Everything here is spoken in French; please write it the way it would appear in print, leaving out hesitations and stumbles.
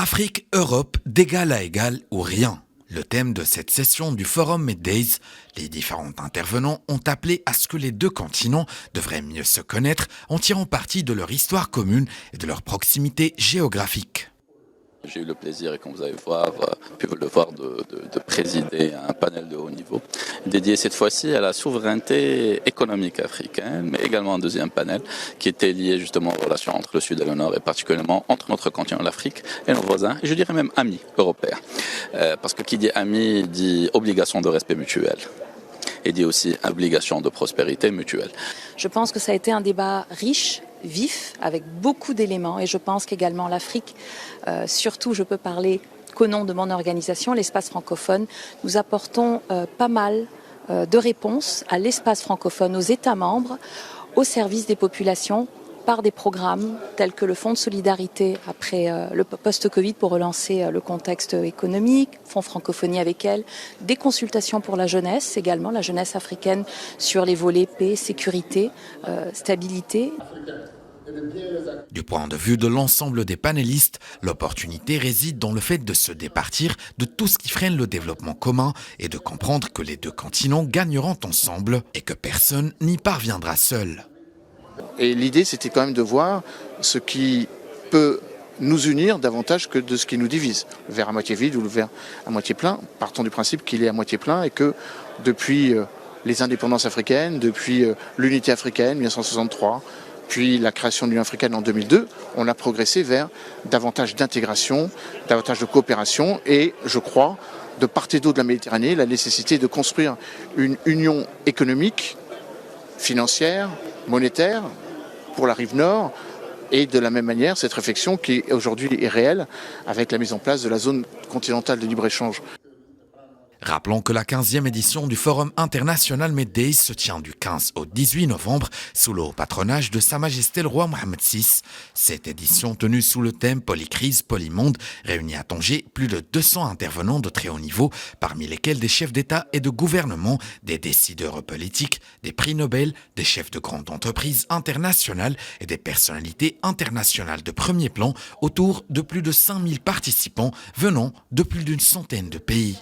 Afrique, Europe, d'égal à égal ou rien. Le thème de cette session du Forum Meddays, les différents intervenants ont appelé à ce que les deux continents devraient mieux se connaître en tirant parti de leur histoire commune et de leur proximité géographique. J'ai eu le plaisir, et comme vous allez pu le voir, de présider un panel de haut niveau, dédié cette fois-ci à la souveraineté économique africaine, mais également un deuxième panel qui était lié justement aux relations entre le Sud et le Nord, et particulièrement entre notre continent, l'Afrique, et nos voisins, et je dirais même amis européens. Parce que qui dit amis dit obligation de respect mutuel, et dit aussi obligation de prospérité mutuelle. Je pense que ça a été un débat riche, vif, avec beaucoup d'éléments, et je pense qu'également l'Afrique, surtout je peux parler qu'au nom de mon organisation, l'espace francophone, nous apportons pas mal de réponses à l'espace francophone, aux États membres, au service des populations, par des programmes tels que le Fonds de solidarité après le post-Covid pour relancer le contexte économique, Fonds francophonie avec elle, des consultations pour la jeunesse également, la jeunesse africaine sur les volets paix, sécurité, stabilité. Du point de vue de l'ensemble des panélistes, l'opportunité réside dans le fait de se départir de tout ce qui freine le développement commun et de comprendre que les deux continents gagneront ensemble et que personne n'y parviendra seul. Et l'idée, c'était quand même de voir ce qui peut nous unir davantage que de ce qui nous divise. Le verre à moitié vide ou le verre à moitié plein. Partons du principe qu'il est à moitié plein et que depuis les indépendances africaines, depuis l'unité africaine, 1963, puis la création de l'Union africaine en 2002, on a progressé vers davantage d'intégration, davantage de coopération et, je crois, de part et d'autre de la Méditerranée, la nécessité de construire une union économique, financière, monétaire pour la rive nord et de la même manière cette réflexion qui aujourd'hui est réelle avec la mise en place de la zone continentale de libre-échange. Rappelons que la 15e édition du Forum international Meddays se tient du 15 au 18 novembre sous le haut patronage de Sa Majesté le Roi Mohammed VI. Cette édition tenue sous le thème Polycrise, Polymonde réunit à Tanger plus de 200 intervenants de très haut niveau, parmi lesquels des chefs d'État et de gouvernement, des décideurs politiques, des prix Nobel, des chefs de grandes entreprises internationales et des personnalités internationales de premier plan autour de plus de 5000 participants venant de plus d'une centaine de pays.